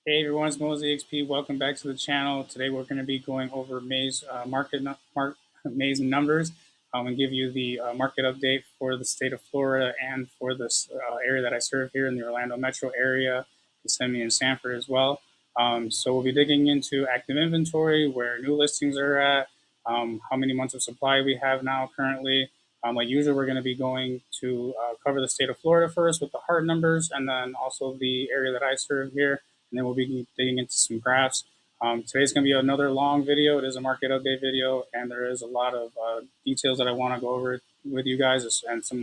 Hey everyone, it's Mosey XP. Welcome back to the channel. Today we're going to be going over May's May's numbers and give you the market update for the state of Florida and for this area that I serve here in the Orlando metro area, Kissimmee and Sanford as well. So we'll be digging into active inventory, where new listings are at, how many months of supply we have now currently. Like usual, we're going to be going to cover the state of Florida first with the hard numbers, and then also the area that I serve here, and then we'll be digging into some graphs. Today's going to be another long video. It is a market update video, and there is a lot of details that I want to go over with you guys, and some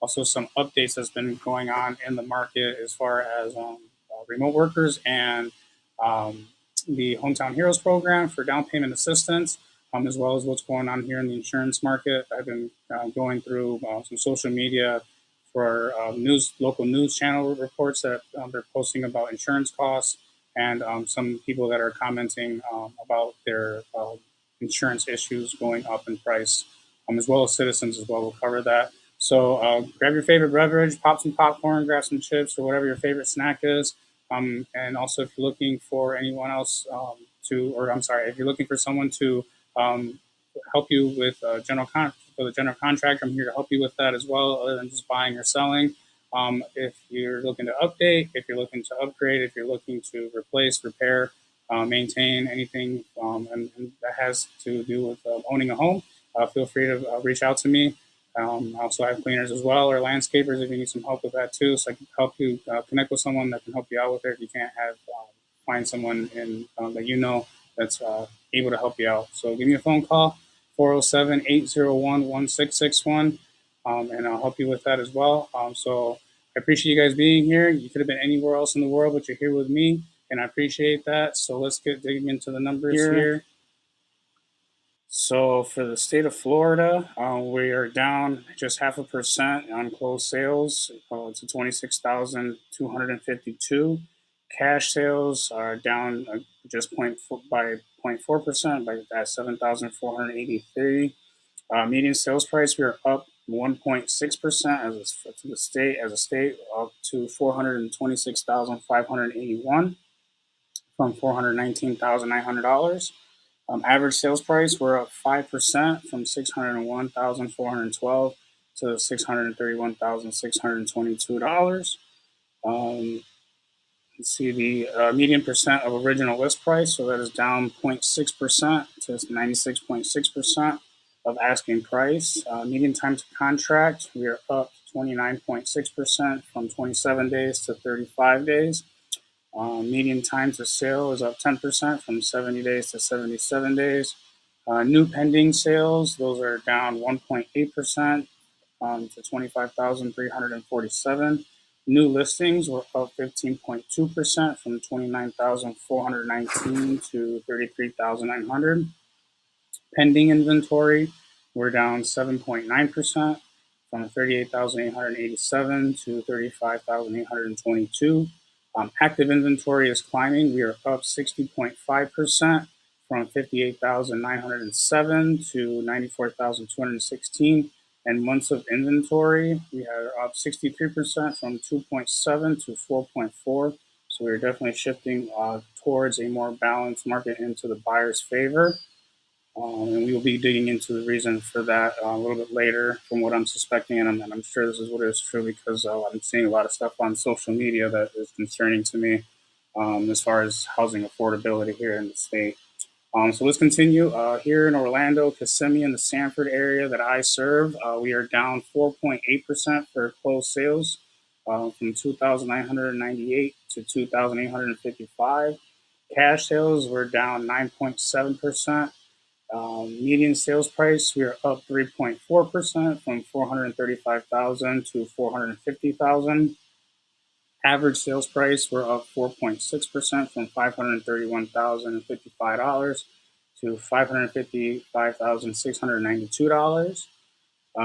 also some updates that's been going on in the market as far as remote workers and um, the Hometown Heroes program for down payment assistance, as well as what's going on here in the insurance market. I've been going through some social media for local news channel reports that they're posting about insurance costs, and some people that are commenting about their insurance issues going up in price, as well as citizens as well. We'll cover that. So grab your favorite beverage, pop some popcorn, grab some chips, or whatever your favorite snack is. And also, if you're looking for anyone else if you're looking for someone to um, help you with for the general contractor, I'm here to help you with that as well, other than just buying or selling. If you're looking to update, if you're looking to upgrade, if you're looking to replace, repair, maintain anything and that has to do with owning a home, feel free to reach out to me. I also have cleaners as well, or landscapers if you need some help with that too. So I can help you connect with someone that can help you out with it. If you can't find someone that you know that's able to help you out. So give me a phone call, 407-801-1661, and I'll help you with that as well. So I appreciate you guys being here. You could have been anywhere else in the world, but you're here with me, and I appreciate that. So let's get digging into the numbers here. So for the state of Florida, we are down just 0.5% on closed sales to 26,252. Cash sales are down just by 0.4% by at 7,483. Median sales price, we are up 1.6% as a state up to 426,581 from $419,900. Average sales price, we're up 5% from 601,412 to $631,622. Let's see the median percent of original list price, so that is down 0.6% to 96.6% of asking price. Median time to contract, we are up 29.6% from 27 days to 35 days. Median time to sale is up 10% from 70 days to 77 days. New pending sales, those are down 1.8% to 25,347. New listings were up 15.2% from 29,419 to 33,900. Pending inventory, we're down 7.9% from 38,887 to 35,822. Active inventory is climbing. We are up 60.5% from 58,907 to 94,216. And months of inventory, we are up 63% from 2.7 to 4.4. So we're definitely shifting towards a more balanced market into the buyer's favor. And we will be digging into the reason for that a little bit later from what I'm suspecting. And I'm sure this is what it is true, because I'm seeing a lot of stuff on social media that is concerning to me as far as housing affordability here in the state. So let's continue. Here in Orlando, Kissimmee, and the Sanford area that I serve, we are down 4.8% for closed sales from 2,998 to 2,855. Cash sales were down 9.7%. Median sales price, we are up 3.4% from 435,000 to 450,000. Average sales price, we're up 4.6% from $531,055 to $555,692.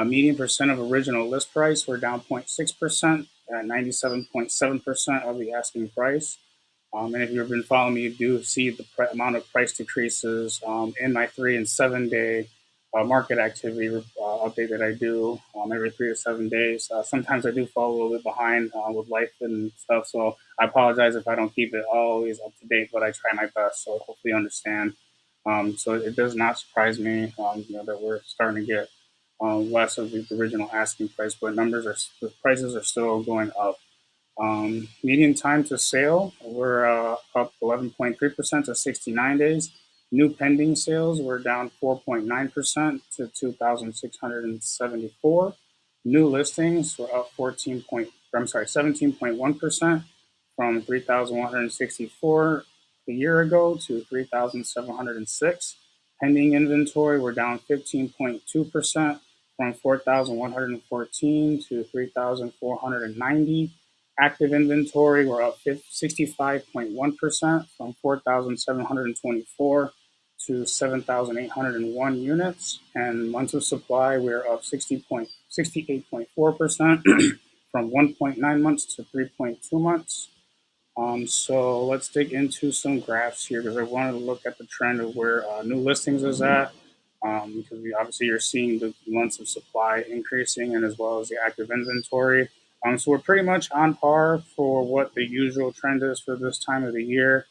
Median percent of original list price, we're down 0.6% at 97.7% of the asking price. And if you've been following me, you do see the amount of price decreases in my 3 and 7 day market activity update that I do every 3 to 7 days. Sometimes I do fall a little bit behind with life and stuff, so I apologize if I don't keep it always up to date, but I try my best. So hopefully you understand. So it does not surprise me, that we're starting to get less of the original asking price, but the prices are still going up. Median time to sale, we're up 11.3% to 69 days. New pending sales were down 4.9% to 2,674. New listings were up 17.1% from 3,164 a year ago to 3,706. Pending inventory were down 15.2% from 4,114 to 3,490. Active inventory were up 65.1% from 4,724 to 7,801 units. And months of supply, we're up 68.4% from 1.9 months to 3.2 months. So let's dig into some graphs here because I wanted to look at the trend of where new listings is at. Because obviously you're seeing the months of supply increasing and as well as the active inventory. So we're pretty much on par for what the usual trend is for this time of the year.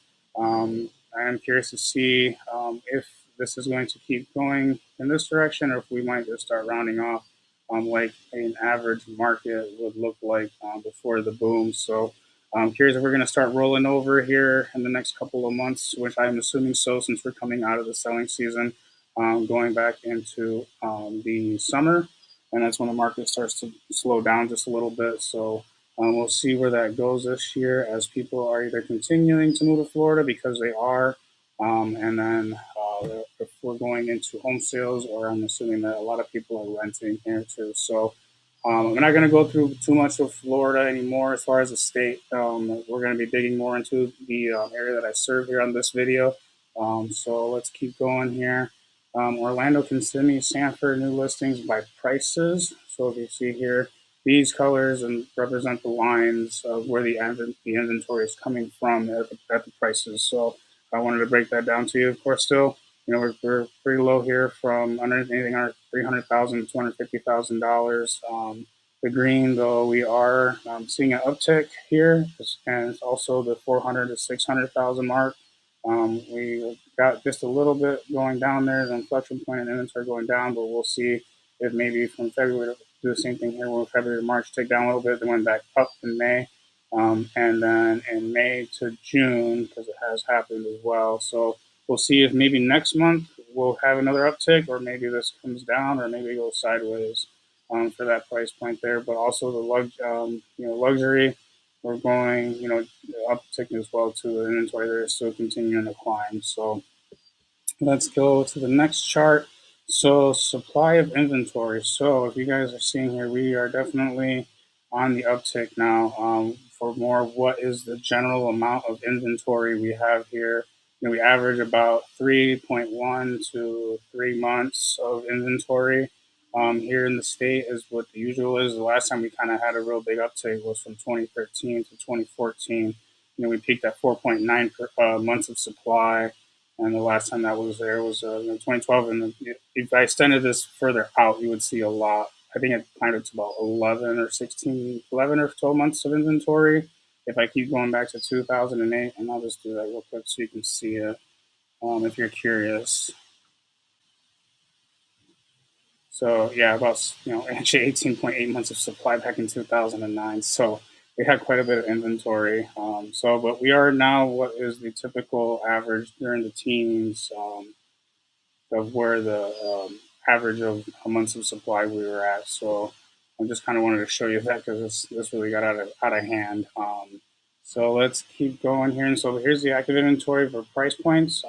I am curious to see if this is going to keep going in this direction or if we might just start rounding off like an average market would look like before the boom. So I'm curious if we're going to start rolling over here in the next couple of months, which I'm assuming so since we're coming out of the selling season, going back into the summer. And that's when the market starts to slow down just a little bit. So we'll see where that goes this year as people are either continuing to move to Florida because they are, and then if we're going into home sales, or I'm assuming that a lot of people are renting here too. So I'm not going to go through too much of Florida anymore as far as the state. We're going to be digging more into the area that I serve here on this video. So let's keep going here. Orlando, Kissimmee, Sanford, new listings by prices. So if you see here, these colors and represent the lines of where the inventory is coming from at the prices. So I wanted to break that down to you. Of course, still, we're pretty low here from anything under $300,000 to $250,000. The green, though, we are seeing an uptick here, and it's also the 400 to 600,000 mark. We got just a little bit going down there, the inflection point and inventory going down, but we'll see if maybe from February to do the same thing here, where February to March take down a little bit, then went back up in May, and then in May to June, because it has happened as well. So we'll see if maybe next month we'll have another uptick, or maybe this comes down, or maybe it goes sideways for that price point there. But also the luxury, we're going, uptick as well too. The inventory there is still continuing to climb. So let's go to the next chart. So supply of inventory. So if you guys are seeing here, we are definitely on the uptick now. For more, what is the general amount of inventory we have here? We average about 3.1 to 3 months of inventory here in the state is what the usual is. The last time we kind of had a real big uptake was from 2013 to 2014. We peaked at 4.9 months of supply, and the last time that was there was 2012. And if I extended this further out, you would see a lot. I think it climbed up to about 11 or 12 months of inventory. If I keep going back to 2008, and I'll just do that real quick so you can see it if you're curious. So yeah, about actually 18.8 months of supply back in 2009. So we had quite a bit of inventory. But we are now what is the typical average during the teens of where the average of months of supply we were at. So I just kind of wanted to show you that because this really got out of hand. So let's keep going here. And so here's the active inventory for price points.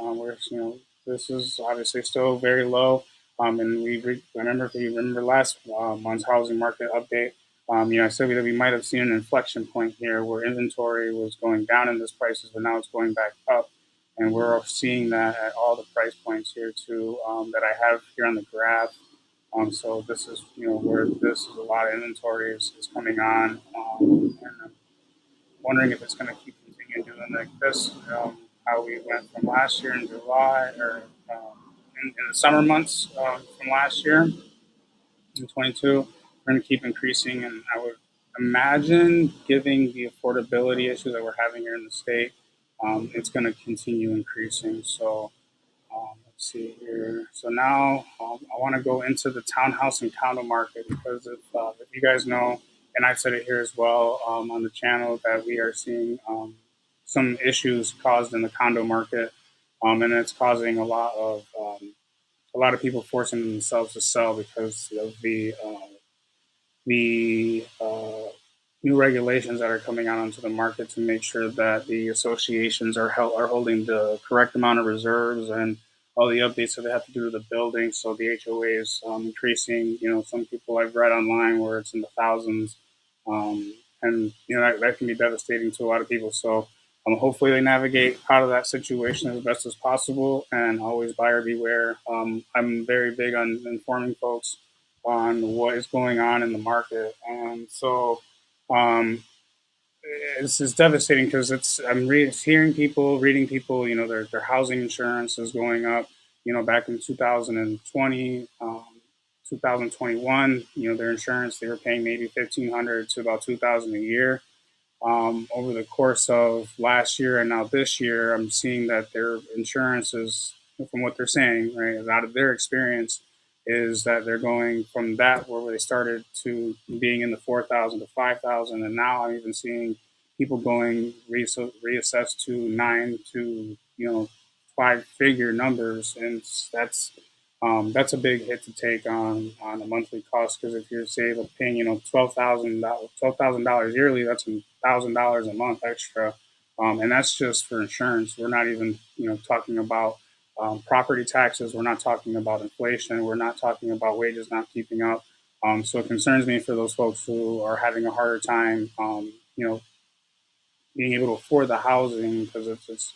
This is obviously still very low. And remember, if you remember last month's housing market update, I said that we might have seen an inflection point here where inventory was going down in this prices, but now it's going back up. And we're seeing that at all the price points here too that I have here on the graph. So this is, where this is a lot of inventory is coming on. And I'm wondering if it's going to keep continuing doing like this, how we went from last year in July or in the summer months from last year in 22. We're going to keep increasing, and I would imagine, given the affordability issues that we're having here in the state, it's going to continue increasing. So let's see here. So now I want to go into the townhouse and condo market because if you guys know, and I've said it here as well on the channel, that we are seeing some issues caused in the condo market, and it's causing a lot of people forcing themselves to sell because of the new regulations that are coming out onto the market to make sure that the associations are holding the correct amount of reserves and all the updates that they have to do to the building. So the HOA is increasing. Some people I've read online where it's in the thousands, and that can be devastating to a lot of people. So hopefully they navigate out of that situation as best as possible, and always buyer beware. I'm very big on informing folks on what is going on in the market. And so um, it's devastating because hearing people, reading people, their housing insurance is going up. Back in 2020, 2021, their insurance, they were paying maybe 1,500 to about 2,000 a year. Over the course of last year and now this year, I'm seeing that their insurance is, from what they're saying, right, out of their experience, is that they're going from that where they started to being in the 4,000 to 5,000, and now I'm even seeing people going reassessed to 9 to 5-figure numbers, and that's a big hit to take on a monthly cost because if you're say paying $12,000 yearly, that's $1,000 a month extra, and that's just for insurance. We're not even talking about property taxes. We're not talking about inflation. We're not talking about wages not keeping up. So it concerns me for those folks who are having a harder time, being able to afford the housing because it's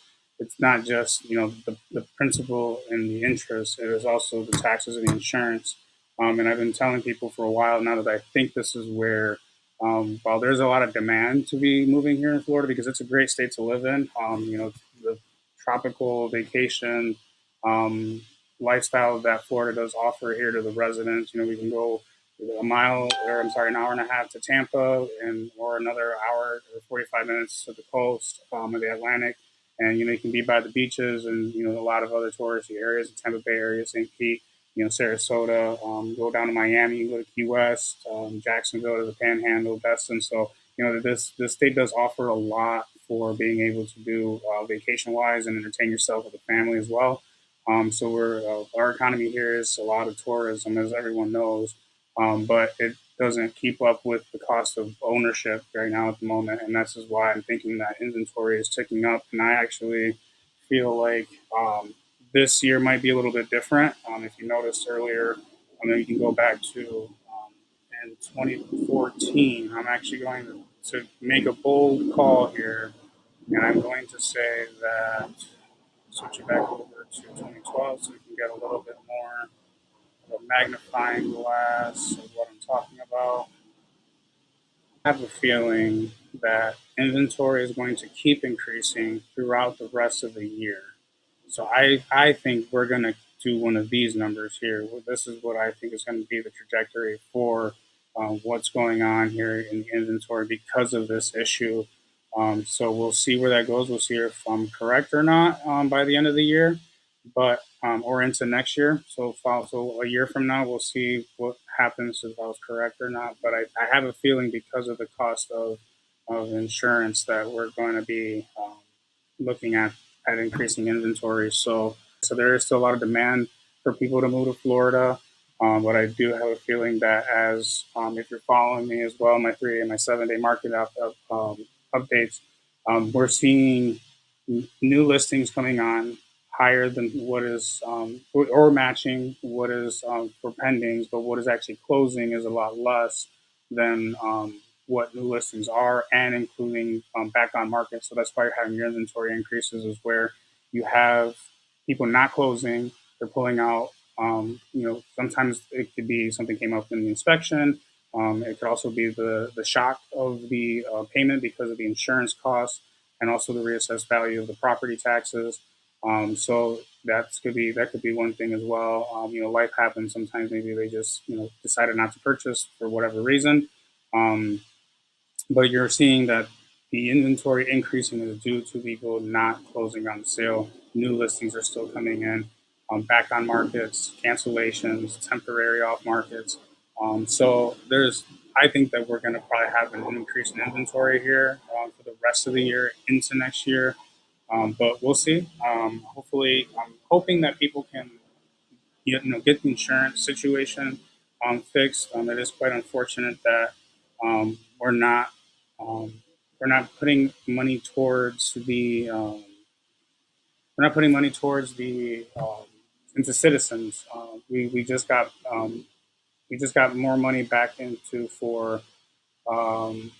not just the principal and the interest. It is also the taxes and the insurance. And I've been telling people for a while now that I think this is where, while there's a lot of demand to be moving here in Florida because it's a great state to live in, the tropical vacation um, lifestyle that Florida does offer here to the residents. We can go an hour and a half to Tampa, and or another hour or 45 minutes to the coast of the Atlantic. And you can be by the beaches and a lot of other touristy areas, the Tampa Bay area, St. Pete, Sarasota, go down to Miami, go to Key West, Jacksonville to the Panhandle, Destin. So this state does offer a lot for being able to do vacation wise and entertain yourself with the family as well. So our economy here is a lot of tourism, as everyone knows, but it doesn't keep up with the cost of ownership right now at the moment, and this is why I'm thinking that inventory is ticking up. And I actually feel like this year might be a little bit different. If you noticed earlier, you can go back to in 2014. I'm actually going to make a bold call here, and I'm going to say that switch it back over to 2012 so we can get a little bit more of a magnifying glass of what I'm talking about. I have a feeling that inventory is going to keep increasing throughout the rest of the year. So I think we're going to do one of these numbers here. This is what I think is going to be the trajectory for what's going on here in the inventory because of this issue. So we'll see where that goes. We'll see if I'm correct or not by the end of the year, but or into next year. So a year from now, we'll see what happens if I was correct or not. But I have a feeling because of the cost of insurance that we're going to be looking at increasing inventory. So there is still a lot of demand for people to move to Florida. But I do have a feeling that as if you're following me as well, my 3 and my 7-day market updates, we're seeing new listings coming on higher than what is or matching what is for pendings, but what is actually closing is a lot less than what new listings are, and including back on market. So that's why you're having your inventory increases, is where you have people not closing, they're pulling out. Sometimes it could be something came up in the inspection. It could also be the shock of the payment because of the insurance costs and also the reassessed value of the property taxes. So that could be one thing as well. Life happens sometimes. Maybe they just decided not to purchase for whatever reason. Um, but you're seeing that the inventory increasing is due to people not closing on the sale. New listings are still coming in, back on markets, cancellations, temporary off markets. I think that we're going to probably have an increase in inventory here for the rest of the year into next year. But we'll see. Hopefully, I'm hoping that people can get the insurance situation fixed. It is quite unfortunate that um, we're not um, we're not putting money towards the we're not putting money towards the into citizens. We just got more money back into for um,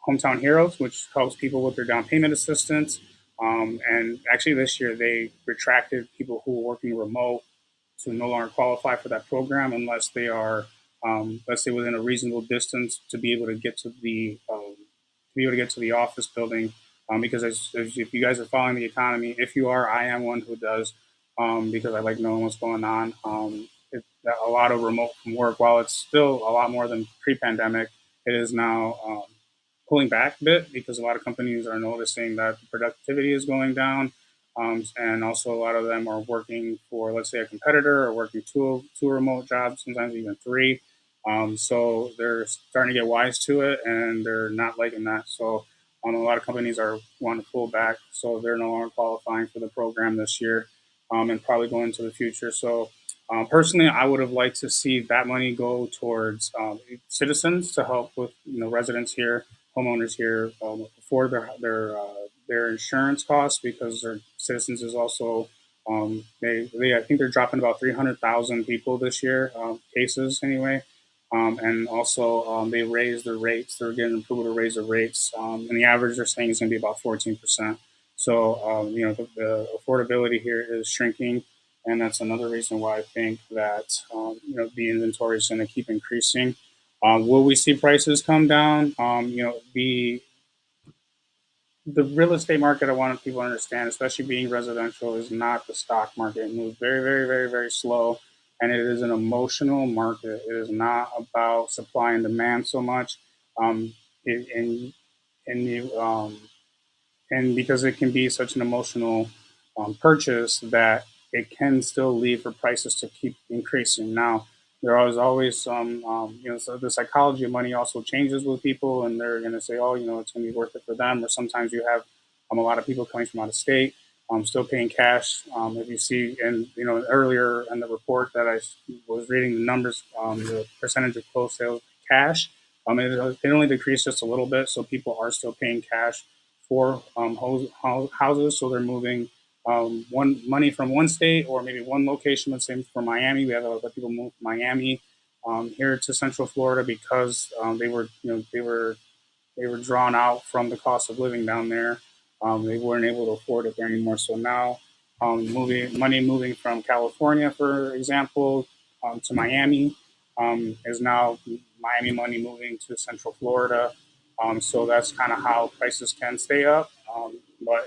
Hometown Heroes, which helps people with their down payment assistance. And actually, this year they retracted people who were working remote to no longer qualify for that program unless they are, let's say, within a reasonable distance to be able to get to the office building. Because as if you guys are following the economy, if you are, I am one who does, because I like knowing what's going on. A lot of remote from work, while it's still a lot more than pre-pandemic, it is now pulling back a bit because a lot of companies are noticing that the productivity is going down. And also, a lot of them are working for, let's say, a competitor or working two remote jobs, sometimes even three. So they're starting to get wise to it, and they're not liking that. So a lot of companies are wanting to pull back, so they're no longer qualifying for the program this year, and probably going into the future. So personally, I would have liked to see that money go towards citizens to help with residents here, homeowners here, afford their insurance costs because their citizens is also they I think they're dropping about 300,000 people this year, cases anyway. And also, they raised their rates. They're getting approval to raise the rates, and the average they're saying is going to be about 14%. So, the affordability here is shrinking, and that's another reason why I think that the inventory is going to keep increasing. Will we see prices come down? The real estate market, I want people to understand, especially being residential, is not the stock market. It moves very, very, very, very slow, and it is an emotional market. It is not about supply and demand so much. Um, it, and you and because it can be such an emotional purchase that it can still lead for prices to keep increasing. Now, there is always some, so the psychology of money also changes with people, and they're going to say, oh, it's going to be worth it for them. Or sometimes you have a lot of people coming from out of state, still paying cash. If you see, and earlier in the report that I was reading the numbers, the percentage of closed sales cash, it only decreased just a little bit, so people are still paying cash for houses. So they're moving one money from one state or maybe one location. Let's say for Miami, we have a lot of people move from Miami here to Central Florida because they were drawn out from the cost of living down there. They weren't able to afford it there anymore. So now, moving from California, for example, to Miami is now Miami money moving to Central Florida. So that's kind of how prices can stay up. But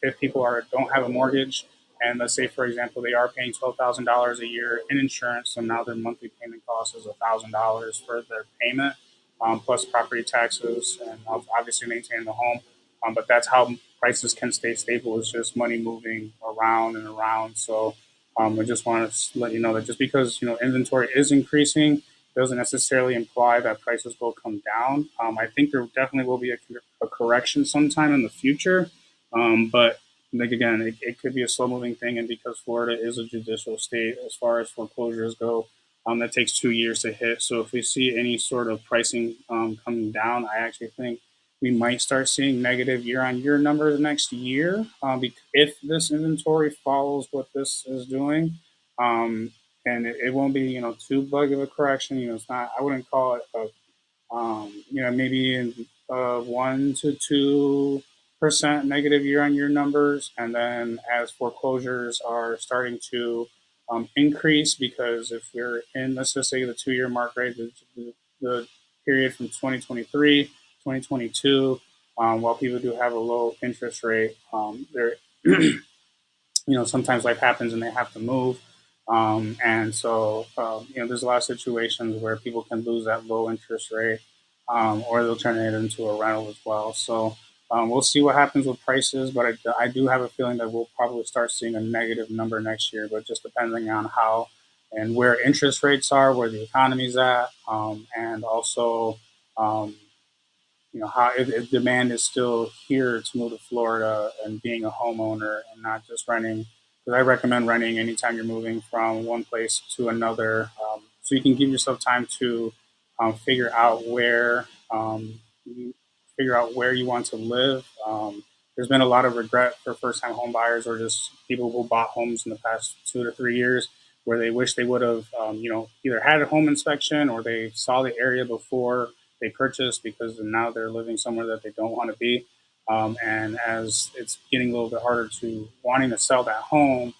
if people don't have a mortgage, and let's say, for example, they are paying $12,000 a year in insurance, so now their monthly payment cost is $1,000 for their payment, plus property taxes, and obviously maintaining the home. But that's how prices can stay stable. It's just money moving around and around. So I just want to let you know that just because inventory is increasing doesn't necessarily imply that prices will come down. I think there definitely will be a correction sometime in the future, but like again, it could be a slow moving thing, and because Florida is a judicial state as far as foreclosures go, that takes 2 years to hit. So if we see any sort of pricing coming down, I actually think we might start seeing negative year on year numbers next year if this inventory follows what this is doing. And it won't be too big of a correction. It's not. I wouldn't call it maybe in 1 to 2% negative year on year numbers, and then as foreclosures are starting to increase, because if we're in, let's just say, the 2 year mark, right, the period from 2023, 2022, while people do have a low interest rate, there sometimes life happens and they have to move. And so, there's a lot of situations where people can lose that low interest rate, or they'll turn it into a rental as well. So we'll see what happens with prices, but I do have a feeling that we'll probably start seeing a negative number next year, but just depending on how and where interest rates are, where the economy's at, and also um, how if demand is still here to move to Florida and being a homeowner and not just renting. Because I recommend renting anytime you're moving from one place to another, so you can give yourself time to figure out you figure out where you want to live. There's been a lot of regret for first-time home buyers or just people who bought homes in the past 2 to 3 years where they wish they would have, either had a home inspection or they saw the area before they purchased because now they're living somewhere that they don't want to be. And as it's getting a little bit harder to wanting to sell that home,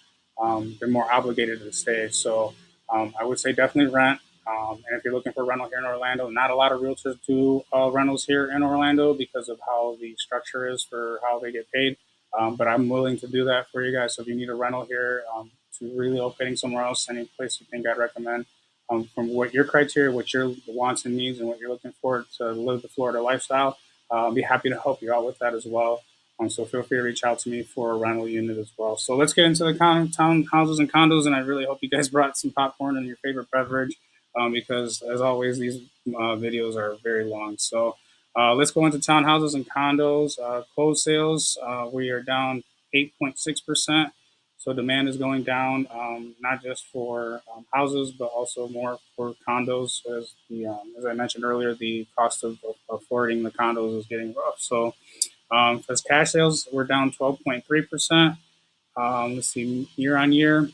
they're more obligated to stay. So I would say definitely rent. And if you're looking for a rental here in Orlando, not a lot of realtors do rentals here in Orlando because of how the structure is for how they get paid. But I'm willing to do that for you guys. So if you need a rental here to relocating somewhere else, any place you think I'd recommend, from what your criteria, what your wants and needs, and what you're looking for to live the Florida lifestyle. I'll be happy to help you out with that as well. So feel free to reach out to me for a rental unit as well. So let's get into the townhouses and condos, and I really hope you guys brought some popcorn and your favorite beverage, because as always, these videos are very long. So let's go into townhouses and condos. Closed sales, we are down 8.6%. So demand is going down, not just for houses, but also more for condos. As I mentioned earlier, the cost of affording the condos is getting rough. So as cash sales, we're down 12.3%. Let's see, year on year,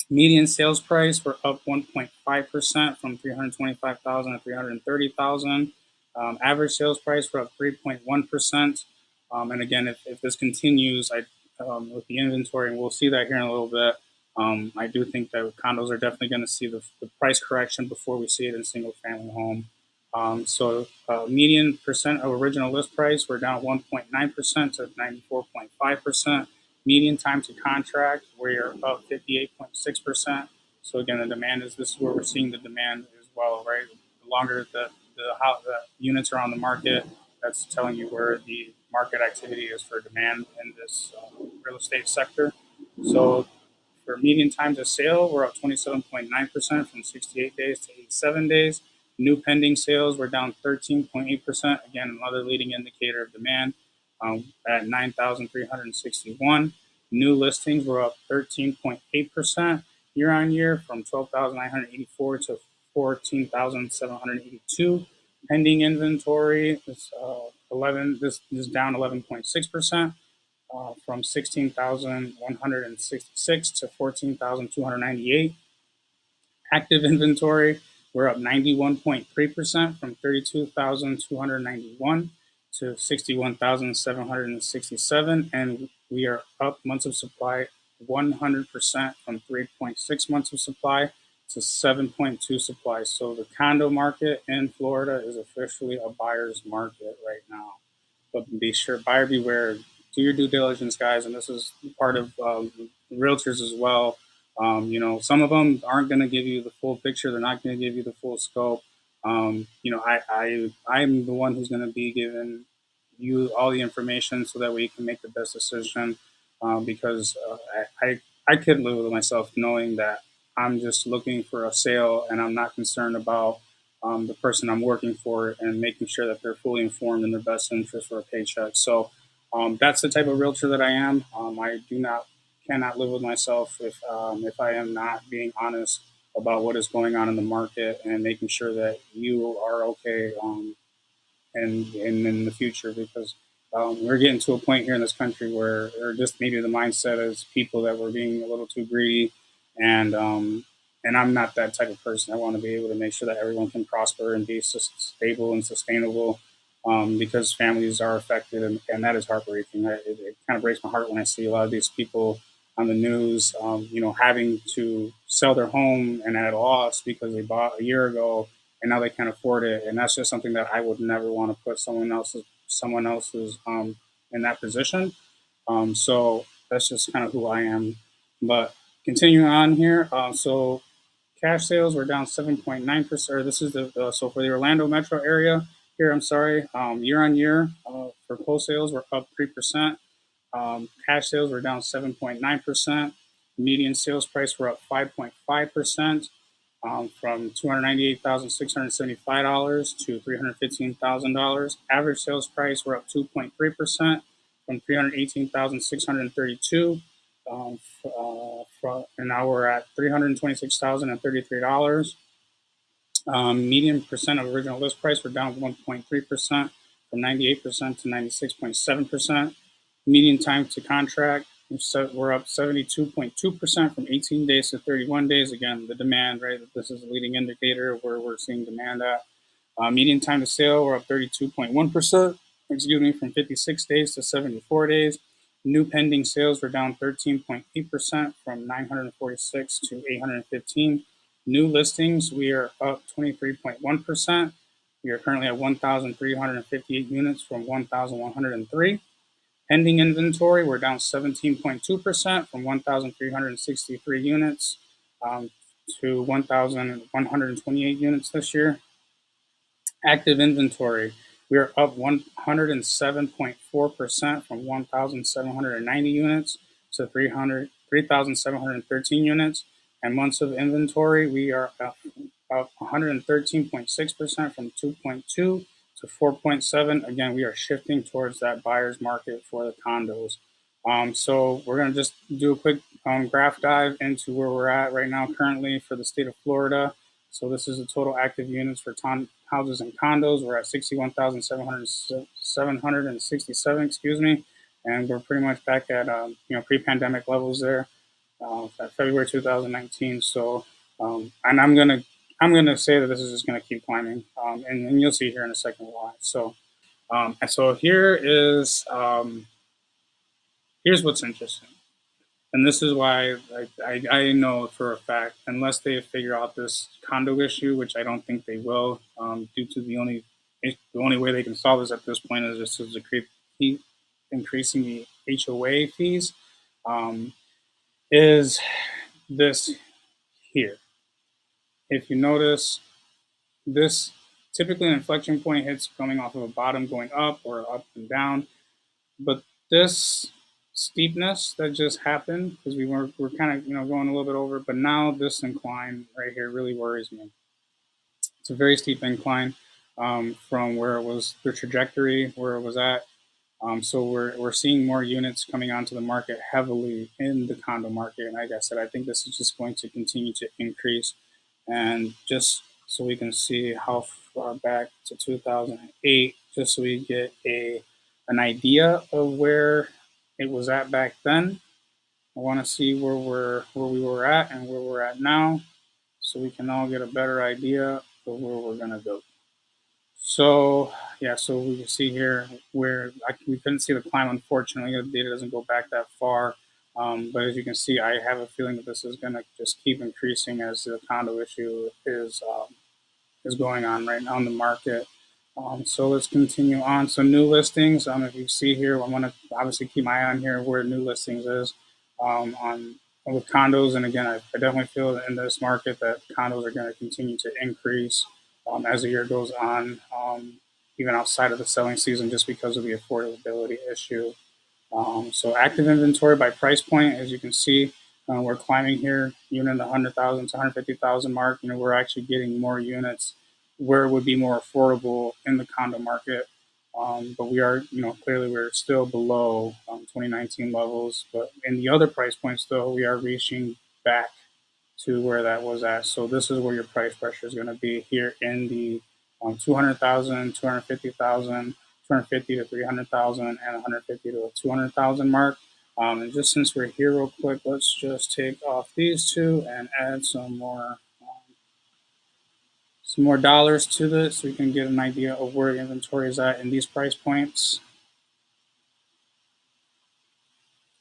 median sales price we're up 1.5% from 325,000 to 330,000. Average sales price we're up 3.1%. And again, if this continues, with the inventory, and we'll see that here in a little bit. I do think that condos are definitely going to see the price correction before we see it in single family home. Median percent of original list price, we're down 1.9% to 94.5%. Median time to contract, we're up 58.6%. So again, this is where we're seeing the demand as well, right? The longer the units are on the market, that's telling you where the market activity is for demand in this real estate sector. So for median time to sale, we're up 27.9% from 68 days to 87 days. New pending sales were down 13.8%. Again, another leading indicator of demand, at 9,361. New listings were up 13.8% year on year from 12,984 to 14,782. Pending inventory is 11. This is down 11.6%, from 16,166 to 14,298. Active inventory, we're up 91.3% from 32,291 to 61,767. And we are up months of supply 100% from 3.6 months of supply to 7.2 supply. So the condo market in Florida is officially a buyer's market right now. But be sure, buyer beware. Do your due diligence, guys, and this is part of realtors as well. Some of them aren't going to give you the full picture. They're not going to give you the full scope. I'm the one who's going to be giving you all the information so that way you can make the best decision. Because I couldn't live with myself knowing that I'm just looking for a sale and I'm not concerned about the person I'm working for and making sure that they're fully informed in their best interest for a paycheck. So that's the type of realtor that I am. I do not cannot live with myself if I am not being honest about what is going on in the market and making sure that you are okay, and in the future, because we're getting to a point here in this country where, or just maybe the mindset is people that we're being a little too greedy, and I'm not that type of person. I want to be able to make sure that everyone can prosper and be stable and sustainable, because families are affected, and that is heartbreaking. It kind of breaks my heart when I see a lot of these people on the news, having to sell their home and at a loss because they bought a year ago and now they can't afford it. And that's just something that I would never want to put someone else's in that position. So that's just kind of who I am. But continuing on here, so cash sales were down 7.9%. Or this is the so for the Orlando metro area here. I'm sorry, year on year for wholesales were up 3%. Cash sales were down 7.9%. Median sales price were up 5.5%, from $298,675 to $315,000. Average sales price were up 2.3%, from $318,632. And now we're at $326,033. Median percent of original list price were down 1.3%, from 98% to 96.7%. Median time to contract, we're up 72.2%, from 18 days to 31 days. Again, the demand, right? This is a leading indicator where we're seeing demand at. Median time to sale, we're up 32.1%, from 56 days to 74 days. New pending sales were down 13.8%, from 946 to 815. New listings, we are up 23.1%. We are currently at 1,358 units from 1,103. Pending inventory, we're down 17.2%, from 1,363 units to 1,128 units this year. Active inventory, we are up 107.4%, from 1,790 units to 3,713 units. And months of inventory, we are up 113.6%, from 2.2 to 4.7. Again, we are shifting towards that buyer's market for the condos. So we're going to just do a quick graph dive into where we're at right now currently for the state of Florida. So this is the total active units for houses and condos. We're at 61,767, and we're pretty much back at pre-pandemic levels there at February 2019. So and I'm gonna say that this is just gonna keep climbing, and you'll see here in a second why. So and so here's what's interesting. And this is why I know for a fact, unless they figure out this condo issue, which I don't think they will, due to the only way they can solve this at this point is just to keep increasing the HOA fees, is this here. If you notice, this typically an inflection point hits coming off of a bottom going up or up and down, but this steepness that just happened because we're kind of going a little bit over, but now this incline right here really worries me. It's a very steep incline from where it was, the trajectory where it was at. So we're seeing more units coming onto the market heavily in the condo market, and like I said, I think this is just going to continue to increase. And just so we can see how far back to 2008, just so we get an idea of where it was at back then. I want to see where we were at and where we're at now, so we can all get a better idea of where we're gonna go. So yeah, so we can see here where we couldn't see the climb. Unfortunately, the data doesn't go back that far. But as you can see, I have a feeling that this is going to just keep increasing as the condo issue is going on right now in the market. So let's continue on. So new listings. If you see here, I want to obviously keep my eye on here where new listings is on with condos. And again, I definitely feel in this market that condos are going to continue to increase as the year goes on, even outside of the selling season, just because of the affordability issue. So active inventory by price point, as you can see, we're climbing here, unit in the 100,000 to 150,000 mark. We're actually getting more units where it would be more affordable in the condo market. But we are, clearly we're still below 2019 levels. But in the other price points, though, we are reaching back to where that was at. So this is where your price pressure is going to be here in the 200,000, 250,000, 250 to 300,000, and 150 to 200,000 mark. And just since we're here real quick, let's just take off these two and add some more dollars to this so we can get an idea of where the inventory is at in these price points.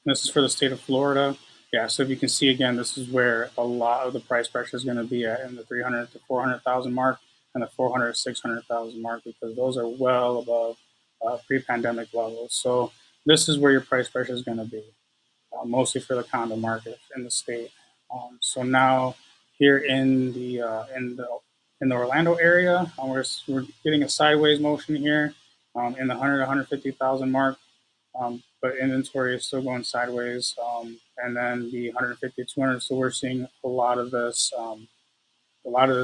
This is for the state of Florida. Yeah, so if you can see again, this is where a lot of the price pressure is going to be at in the 300 to 400,000 mark and the 400 to 600,000 mark, because those are well above pre-pandemic levels. So this is where your price pressure is going to be. mostly for the condo market in the state. So now here in the Orlando area, we're getting a sideways motion here in the 100 150,000 mark. But inventory is still going sideways, and then the 150 200. So we're seeing a lot of this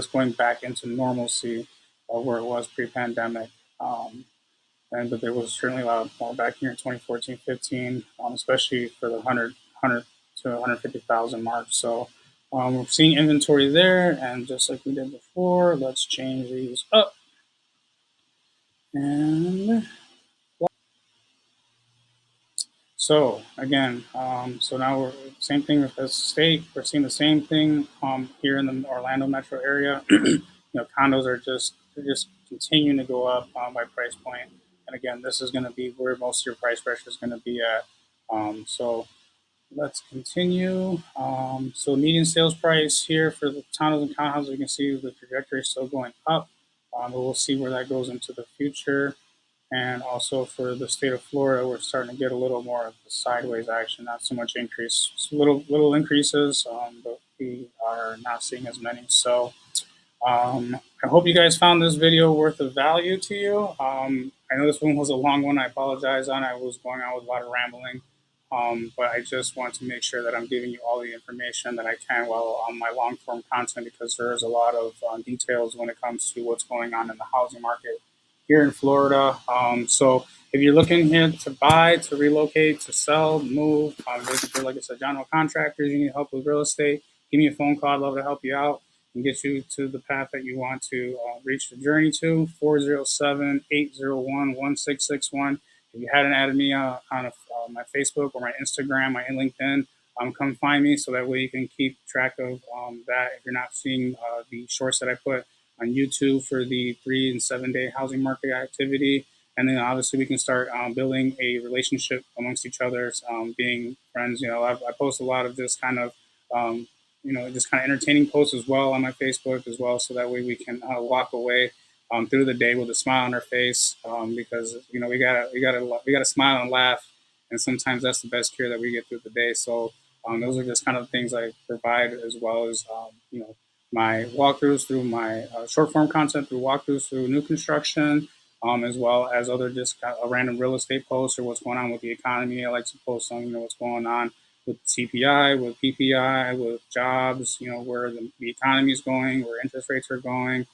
going back into normalcy where it was pre-pandemic. But there was certainly a lot more back here in 2014, 15, especially for the 100 to 150,000 mark. So we're seeing inventory there, and just like we did before, let's change these up. And so again, so now we're same thing with the state. We're seeing the same thing here in the Orlando metro area. Condos are they're just continuing to go up by price point. And again, this is going to be where most of your price pressure is going to be at. So let's continue. So median sales price here for the condos and townhouses, you can see the trajectory is still going up. But we'll see where that goes into the future. And also for the state of Florida, we're starting to get a little more of the sideways action, not so much increase, little increases, but we are not seeing as many. So I hope you guys found this video worth of value to you. I know this one was a long one. I apologize on. I was going on with a lot of rambling, but I just want to make sure that I'm giving you all the information that I can while on my long form content, because there is a lot of details when it comes to what's going on in the housing market here in Florida. So if you're looking here to buy, to relocate, to sell, move, looking for, like I said, general contractors, you need help with real estate, give me a phone call. I'd love to help you out and get you to the path that you want to reach the journey to. 407-801-1661. If you hadn't added me on my Facebook or my Instagram, my LinkedIn, come find me so that way you can keep track of that. If you're not seeing the shorts that I put on YouTube for the 3 and 7 day housing market activity. And then obviously we can start building a relationship amongst each other, being friends. I post a lot of just kind of, just kind of entertaining posts as well on my Facebook as well. So that way we can walk away through the day with a smile on our face, because, we gotta smile and laugh. And sometimes that's the best cure that we get through the day. So those are just kind of things I provide, as well as, my walkthroughs through my short form content, through walkthroughs through new construction, as well as other just kind of random real estate posts or what's going on with the economy. I like to post on, what's going on with CPI, with PPI, with jobs, where the economy is going, where interest rates are going.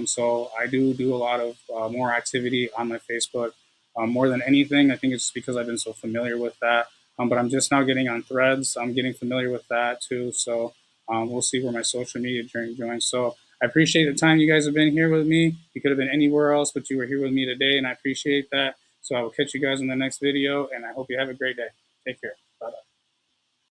So I do a lot of more activity on my Facebook. More than anything, I think it's just because I've been so familiar with that. But I'm just now getting on Threads. I'm getting familiar with that too. So we'll see where my social media journey joins. So I appreciate the time you guys have been here with me. You could have been anywhere else, but you were here with me today, and I appreciate that. So I will catch you guys in the next video, and I hope you have a great day. Take care.